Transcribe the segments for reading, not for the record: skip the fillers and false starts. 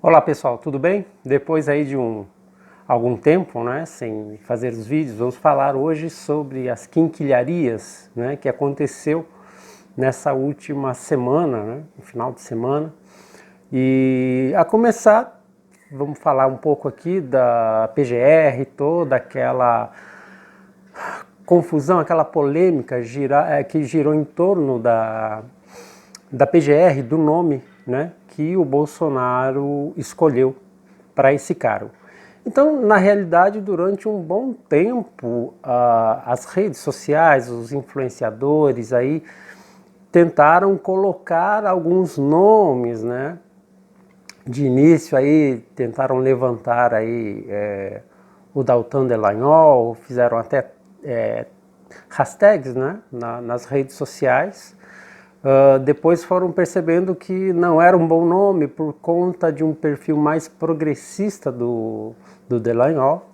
Olá pessoal, tudo bem? Depois aí de algum tempo, né, sem fazer os vídeos, vamos falar hoje sobre as quinquilharias, né, que aconteceu nessa última semana, né, no final de semana. E a começar, vamos falar um pouco aqui da PGR, toda aquela confusão, aquela polêmica que girou em torno da PGR, do nome, né, que o Bolsonaro escolheu para esse cargo. Então, na realidade, durante um bom tempo, as redes sociais, os influenciadores aí tentaram colocar alguns nomes, né? De início aí tentaram levantar aí o Deltan Dallagnol, fizeram até hashtags, né, nas redes sociais. Depois foram percebendo que não era um bom nome por conta de um perfil mais progressista do Dallagnol.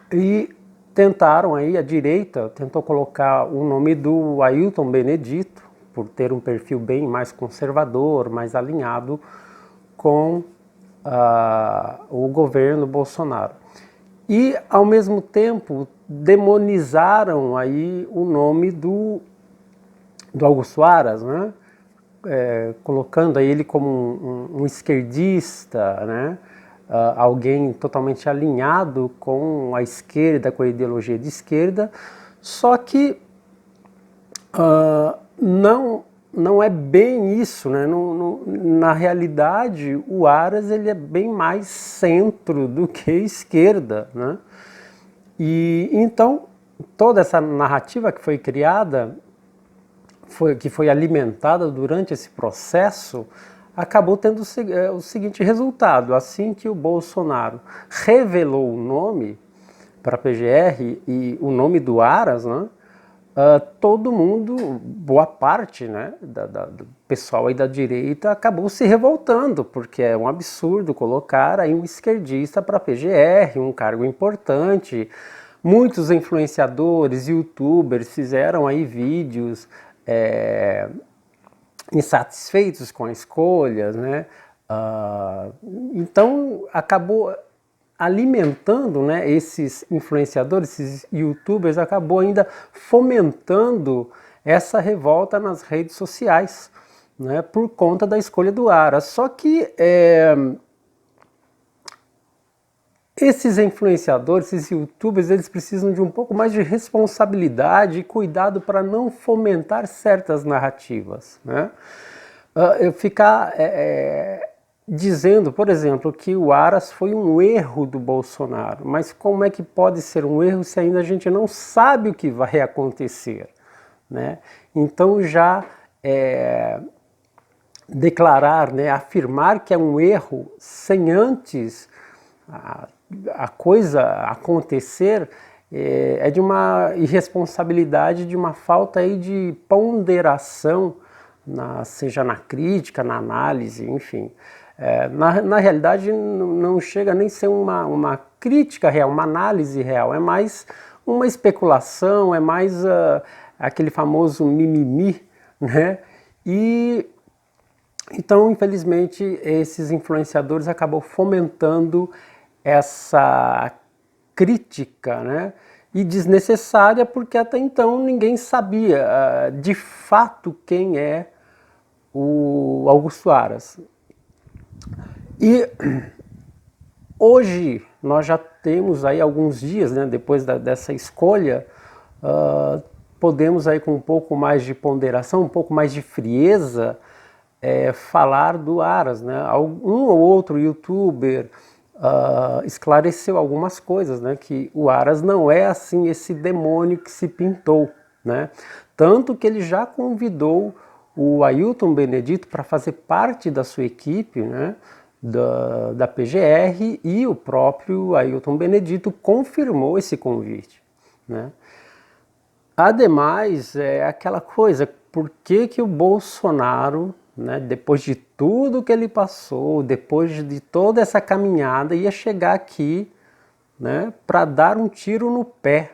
E tentaram aí, a direita tentou colocar o nome do Ailton Benedito, por ter um perfil bem mais conservador, mais alinhado com o governo Bolsonaro. E, ao mesmo tempo, demonizaram aí o nome do Augusto Aras, né? Colocando ele como um esquerdista, né? Alguém totalmente alinhado com a esquerda, com a ideologia de esquerda, só que não é bem isso, né? Na realidade, o Aras ele é bem mais centro do que esquerda, né? E então toda essa narrativa que foi criada, que foi alimentada durante esse processo, acabou tendo o seguinte resultado: assim que o Bolsonaro revelou o nome para a PGR e o nome do Aras, né? Todo mundo, boa parte, né, do pessoal aí da direita acabou se revoltando, porque é um absurdo colocar aí um esquerdista para a PGR, um cargo importante. Muitos influenciadores, youtubers fizeram aí vídeos insatisfeitos com a escolha, né? Então acabou alimentando, né, esses influenciadores, esses youtubers, acabou ainda fomentando essa revolta nas redes sociais, né, por conta da escolha do Aras. Só que esses influenciadores, esses youtubers, eles precisam de um pouco mais de responsabilidade e cuidado para não fomentar certas narrativas, né? Eu ficar dizendo, por exemplo, que o Aras foi um erro do Bolsonaro, mas como é que pode ser um erro se ainda a gente não sabe o que vai acontecer, né? Então já declarar, né, afirmar que é um erro sem antes a coisa acontecer é de uma irresponsabilidade, de uma falta aí de ponderação, seja na crítica, na análise, enfim. Na realidade não chega nem a ser uma crítica real, uma análise real, é mais uma especulação, é mais aquele famoso mimimi, né? E então, infelizmente, esses influenciadores acabam fomentando essa crítica, né? E desnecessária, porque até então ninguém sabia de fato quem é o Augusto Aras. E hoje nós já temos aí alguns dias, né, depois dessa escolha, podemos aí com um pouco mais de ponderação, um pouco mais de frieza, falar do Aras, né? Um ou outro youtuber esclareceu algumas coisas, né? Que o Aras não é assim esse demônio que se pintou, né? Tanto que ele já convidou o Ailton Benedito para fazer parte da sua equipe, né? Da PGR, e o próprio Ailton Benedito confirmou esse convite, né? Ademais, é aquela coisa, por que o Bolsonaro, né, depois de tudo que ele passou, depois de toda essa caminhada, ia chegar aqui, né, para dar um tiro no pé?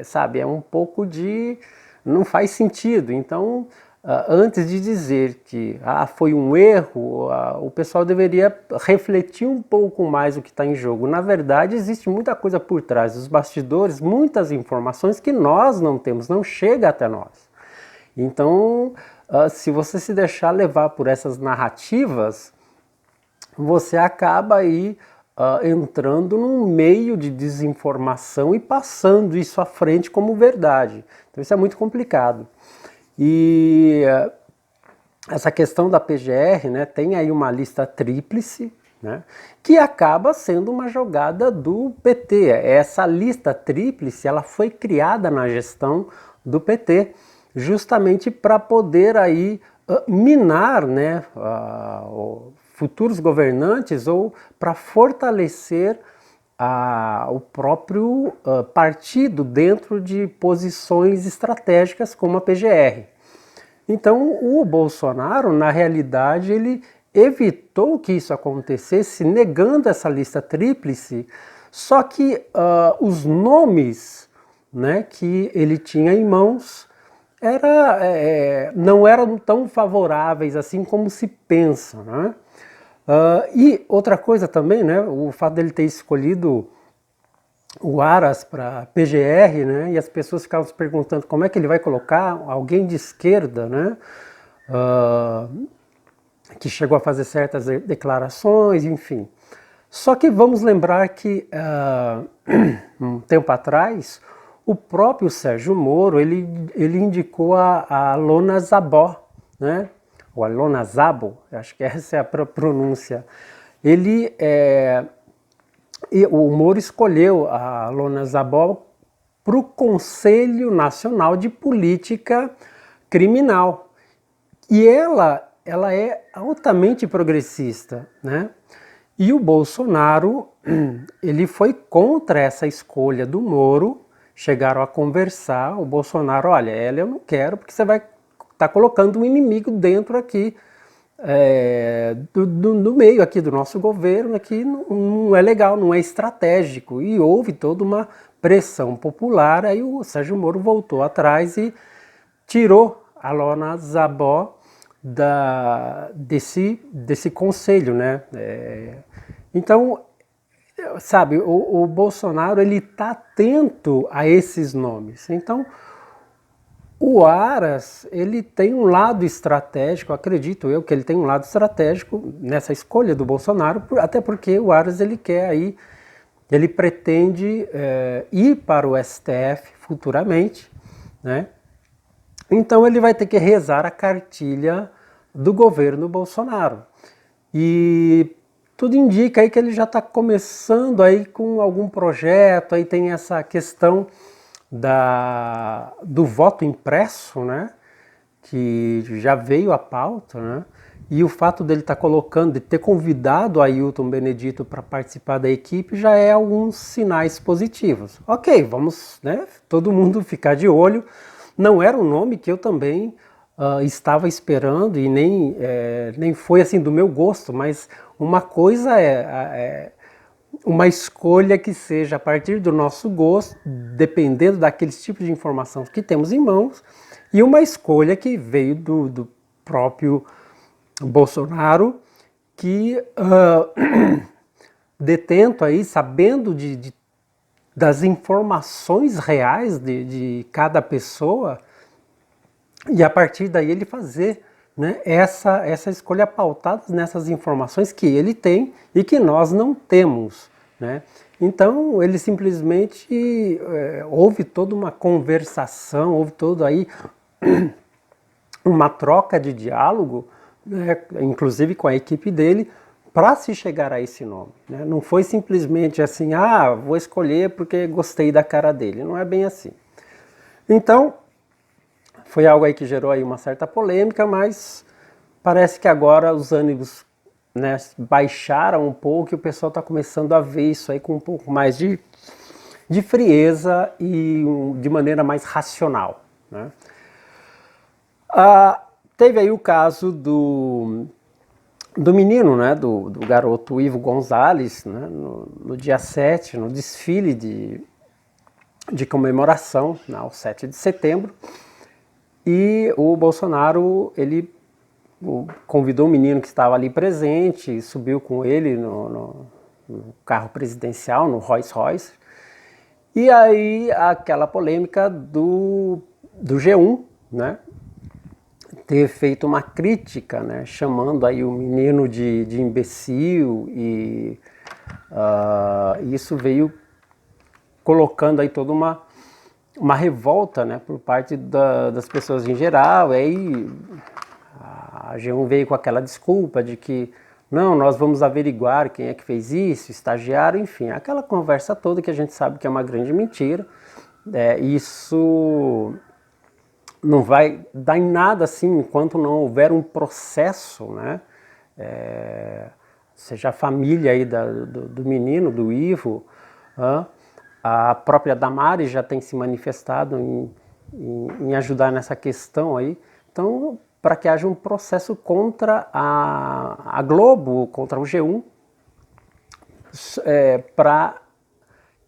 Sabe, é um pouco de... não faz sentido. Então, antes de dizer que foi um erro, o pessoal deveria refletir um pouco mais o que está em jogo. Na verdade, existe muita coisa por trás dos bastidores, muitas informações que nós não temos, não chega até nós. Então, se você se deixar levar por essas narrativas, você acaba aí entrando num meio de desinformação e passando isso à frente como verdade. Então isso é muito complicado. E essa questão da PGR, né, tem aí uma lista tríplice, né, que acaba sendo uma jogada do PT. Essa lista tríplice ela foi criada na gestão do PT, justamente para poder aí minar, né, futuros governantes ou para fortalecer o próprio partido dentro de posições estratégicas como a PGR. Então o Bolsonaro, na realidade, ele evitou que isso acontecesse, negando essa lista tríplice, só que os nomes, né, que ele tinha em mãos não eram tão favoráveis assim como se pensa, né? E outra coisa também, né, o fato dele ter escolhido o Aras para PGR, né, e as pessoas ficavam se perguntando como é que ele vai colocar alguém de esquerda, né, que chegou a fazer certas declarações, enfim. Só que vamos lembrar que um tempo atrás o próprio Sérgio Moro ele indicou a Lona Zabó, né? Ou a Lona Zabo, acho que essa é a pronúncia. O Moro escolheu a Lona Zabó para o Conselho Nacional de Política Criminal. E ela é altamente progressista, né? E o Bolsonaro, ele foi contra essa escolha do Moro, chegaram a conversar, o Bolsonaro, olha, ela eu não quero porque você vai estar colocando um inimigo dentro aqui, do meio aqui do nosso governo, aqui não é legal, não é estratégico. E houve toda uma pressão popular, aí o Sérgio Moro voltou atrás e tirou a Lona Zabó desse conselho, né? Então, sabe, o Bolsonaro ele está atento a esses nomes. Então, o Aras ele tem um lado estratégico, acredito eu que ele tem um lado estratégico nessa escolha do Bolsonaro, até porque o Aras ele quer aí, ele pretende ir para o STF futuramente, né? Então ele vai ter que rezar a cartilha do governo Bolsonaro. E tudo indica aí que ele já está começando aí com algum projeto, aí tem essa questão do voto impresso, né, que já veio à pauta, né, e o fato dele estar colocando, de ter convidado o Ailton Benedito para participar da equipe já é alguns sinais positivos. Ok, vamos, né, todo mundo ficar de olho. Não era um nome que eu também estava esperando e nem foi assim do meu gosto, mas uma coisa uma escolha que seja a partir do nosso gosto, dependendo daqueles tipos de informação que temos em mãos, e uma escolha que veio do próprio Bolsonaro, que detento aí, sabendo das informações reais de cada pessoa, e a partir daí ele fazer, né, essa escolha pautada nessas informações que ele tem e que nós não temos, né? Então ele simplesmente houve toda uma conversação, houve toda aí uma troca de diálogo, né, inclusive com a equipe dele, para se chegar a esse nome, né? Não foi simplesmente assim, vou escolher porque gostei da cara dele, não é bem assim. Então foi algo aí que gerou aí uma certa polêmica, mas parece que agora os ânimos, né, baixaram um pouco e o pessoal está começando a ver isso aí com um pouco mais de frieza e de maneira mais racional, né? Teve aí o caso do menino, né, do garoto Ivo Gonzalez, né, no dia 7, no desfile de comemoração, ao 7 de setembro, E o Bolsonaro, ele convidou o menino que estava ali presente, subiu com ele no carro presidencial, no Rolls Royce. E aí aquela polêmica do G1, né, ter feito uma crítica, né, chamando aí o menino de imbecil, e isso veio colocando aí toda uma revolta, né, por parte das pessoas em geral. E aí a G1 veio com aquela desculpa de que não, nós vamos averiguar quem é que fez isso, estagiário, enfim, aquela conversa toda que a gente sabe que é uma grande mentira. Isso não vai dar em nada assim enquanto não houver um processo, né? Seja a família aí do menino, do Ivo, a própria Damares já tem se manifestado em ajudar nessa questão aí. Então, para que haja um processo contra a Globo, contra o G1, para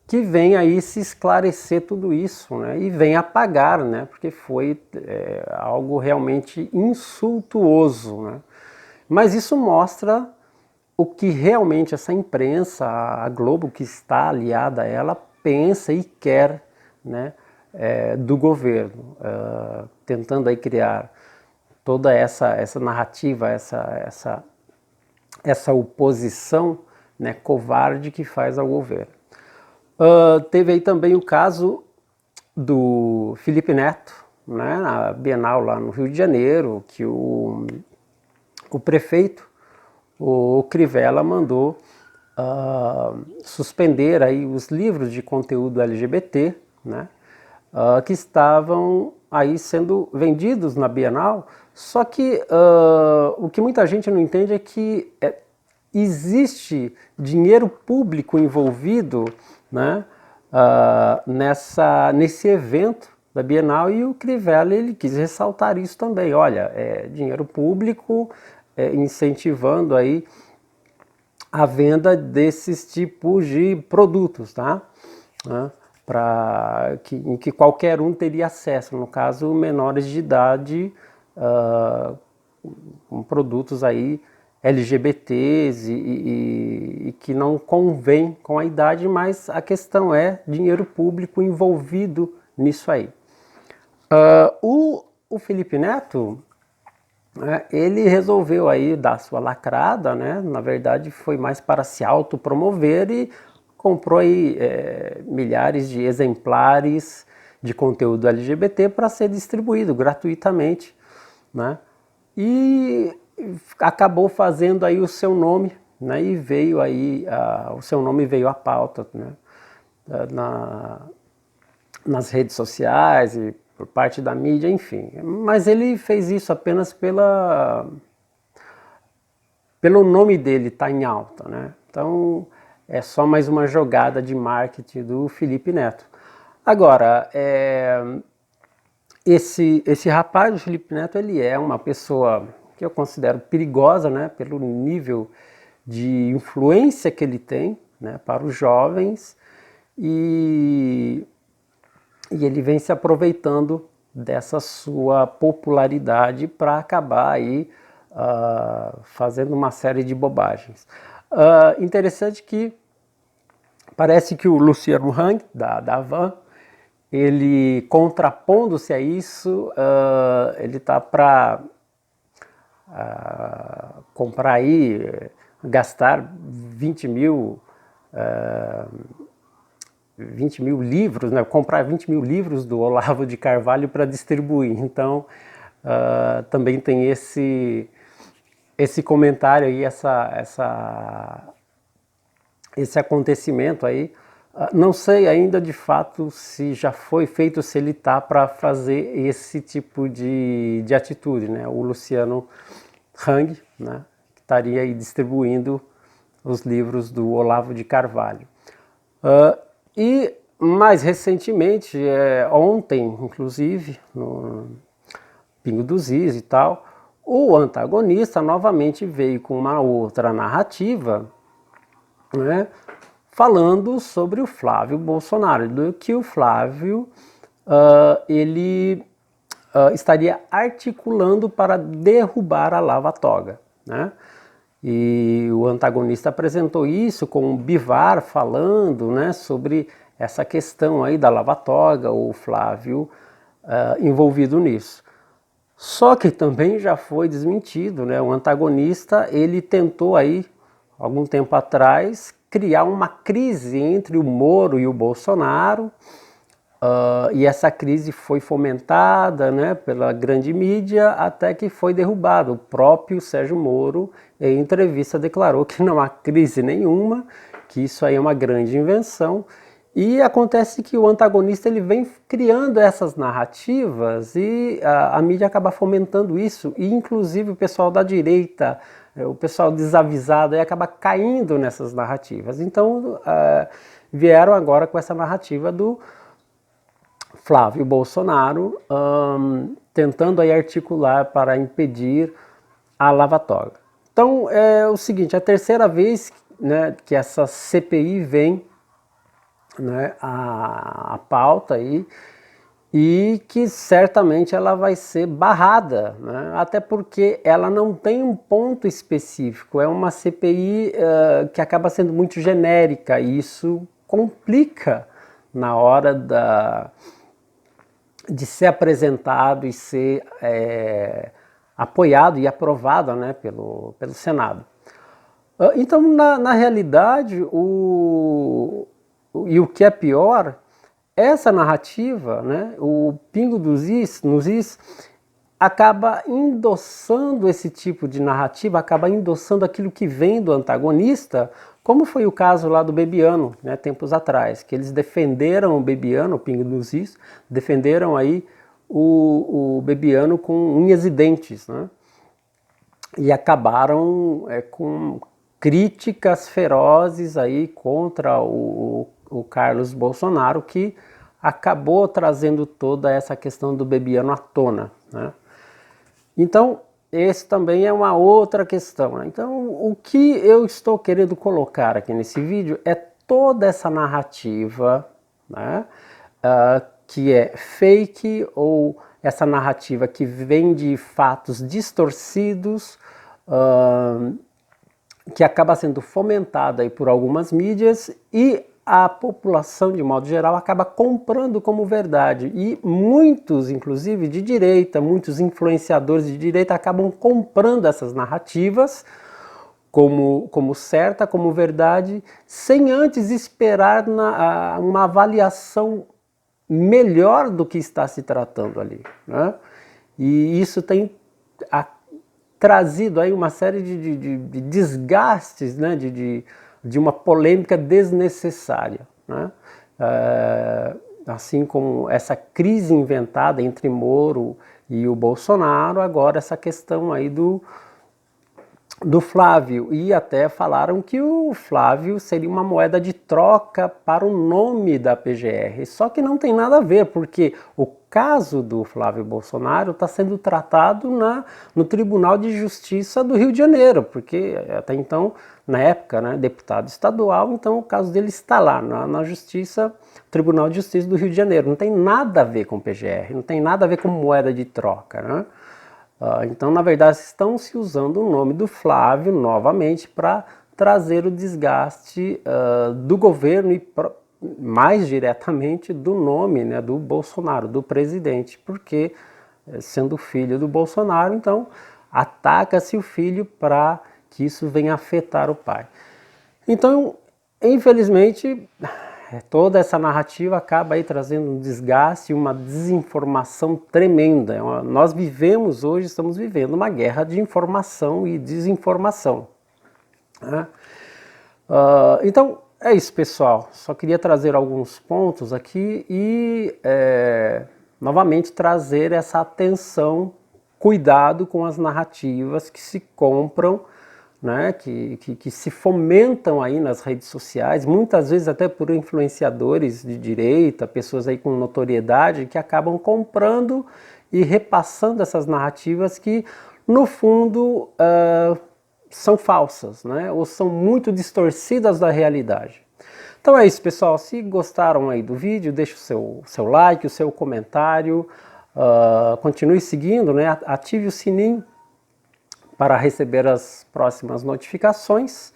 que venha aí se esclarecer tudo isso, né, e venha apagar, né, porque foi algo realmente insultuoso, né. Mas isso mostra o que realmente essa imprensa, a Globo, que está aliada a ela, pensa e quer, né, do governo, tentando aí criar toda essa narrativa, essa oposição, né, covarde que faz ao governo. Teve aí também o caso do Felipe Neto, né, na Bienal lá no Rio de Janeiro, que o prefeito, o Crivella, mandou suspender aí os livros de conteúdo LGBT, né, que estavam aí sendo vendidos na Bienal. Só que o que muita gente não entende é que existe dinheiro público envolvido, né, nesse evento da Bienal, e o Crivella, ele quis ressaltar isso também. Olha, dinheiro público incentivando aí a venda desses tipos de produtos, tá? Em que qualquer um teria acesso, no caso menores de idade, com produtos aí LGBTs e que não convém com a idade, mas a questão é dinheiro público envolvido nisso aí. O Felipe Neto, ele resolveu aí dar sua lacrada, né? Na verdade foi mais para se autopromover, e comprou aí milhares de exemplares de conteúdo LGBT para ser distribuído gratuitamente, né? E acabou fazendo aí o seu nome, né? E veio aí, o seu nome veio à pauta, né, nas redes sociais e por parte da mídia, enfim. Mas ele fez isso apenas pelo nome dele estar em alta, né? Então é só mais uma jogada de marketing do Felipe Neto. Agora, esse rapaz, o Felipe Neto, ele é uma pessoa que eu considero perigosa, né, pelo nível de influência que ele tem, né, para os jovens, e ele vem se aproveitando dessa sua popularidade para acabar aí fazendo uma série de bobagens. Interessante que parece que o Luciano Hang, da Havan, ele, contrapondo-se a isso, ele está para comprar aí, gastar 20 mil livros, né? Comprar 20 mil livros do Olavo de Carvalho para distribuir. Então, também tem esse comentário aí, esse acontecimento aí. Não sei ainda de fato se já foi feito, se ele está para fazer esse tipo de atitude, né? O Luciano Hang, né, que estaria aí distribuindo os livros do Olavo de Carvalho. E mais recentemente, ontem inclusive, no Pingo dos Is e tal, o antagonista novamente veio com uma outra narrativa, né, falando sobre o Flávio Bolsonaro, do que o Flávio ele estaria articulando para derrubar a Lava Toga, né? E o antagonista apresentou isso com o Bivar falando, né, sobre essa questão aí da Lava Toga, o Flávio envolvido nisso. Só que também já foi desmentido, né? O antagonista, ele tentou aí, algum tempo atrás, criar uma crise entre o Moro e o Bolsonaro, e essa crise foi fomentada, né, pela grande mídia até que foi derrubado. O próprio Sérgio Moro, em entrevista, declarou que não há crise nenhuma, que isso aí é uma grande invenção. E acontece que o antagonista ele vem criando essas narrativas e a mídia acaba fomentando isso. E inclusive o pessoal da direita, o pessoal desavisado, aí acaba caindo nessas narrativas. Então vieram agora com essa narrativa do Flávio Bolsonaro, tentando aí articular para impedir a Lava Toga. Então é o seguinte, é a terceira vez, né, que essa CPI vem, né, a pauta aí, e que certamente ela vai ser barrada, né, até porque ela não tem um ponto específico, é uma CPI que acaba sendo muito genérica, e isso complica na hora de ser apresentado e ser apoiado e aprovado, né, pelo Senado. Então, na realidade, e o que é pior, essa narrativa, né, o pingo nos is, acaba endossando esse tipo de narrativa, acaba endossando aquilo que vem do antagonista, como foi o caso lá do Bebiano, né, tempos atrás, que eles defenderam o Bebiano, o pingo nos is, defenderam aí o Bebiano com unhas e dentes, né, e acabaram com críticas ferozes aí contra o Carlos Bolsonaro, que acabou trazendo toda essa questão do Bebiano à tona, né? Então, esse também é uma outra questão, né? Então, o que eu estou querendo colocar aqui nesse vídeo é toda essa narrativa, né, que é fake, ou essa narrativa que vem de fatos distorcidos, que acaba sendo fomentada aí por algumas mídias, e a população, de modo geral, acaba comprando como verdade. E muitos, inclusive de direita, muitos influenciadores de direita acabam comprando essas narrativas como certa, como verdade, sem antes esperar uma avaliação melhor do que está se tratando ali, né? E isso tem trazido aí uma série de desgastes, né, de uma polêmica desnecessária, né? Assim como essa crise inventada entre Moro e o Bolsonaro, agora essa questão aí do Flávio, e até falaram que o Flávio seria uma moeda de troca para o nome da PGR, só que não tem nada a ver, porque o caso do Flávio Bolsonaro está sendo tratado no Tribunal de Justiça do Rio de Janeiro, porque até então, na época, né, deputado estadual, então o caso dele está lá na Justiça, Tribunal de Justiça do Rio de Janeiro, não tem nada a ver com PGR, não tem nada a ver com moeda de troca, né? Então, na verdade, estão se usando o nome do Flávio novamente para trazer o desgaste do governo e mais diretamente do nome, né, do Bolsonaro, do presidente, porque sendo filho do Bolsonaro, então ataca-se o filho para que isso venha afetar o pai. Então, infelizmente, toda essa narrativa acaba aí trazendo um desgaste, uma desinformação tremenda. Nós vivemos hoje, estamos vivendo uma guerra de informação e desinformação, né? Então, é isso, pessoal. Só queria trazer alguns pontos aqui e, novamente, trazer essa atenção, cuidado com as narrativas que se compram, né, que se fomentam aí nas redes sociais, muitas vezes até por influenciadores de direita, pessoas aí com notoriedade, que acabam comprando e repassando essas narrativas que, no fundo, são falsas, né, ou são muito distorcidas da realidade. Então é isso, pessoal. Se gostaram aí do vídeo, deixe o seu like, o seu comentário. Continue seguindo, né? Ative o sininho para receber as próximas notificações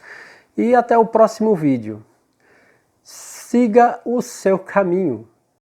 e até o próximo vídeo. Siga o seu caminho.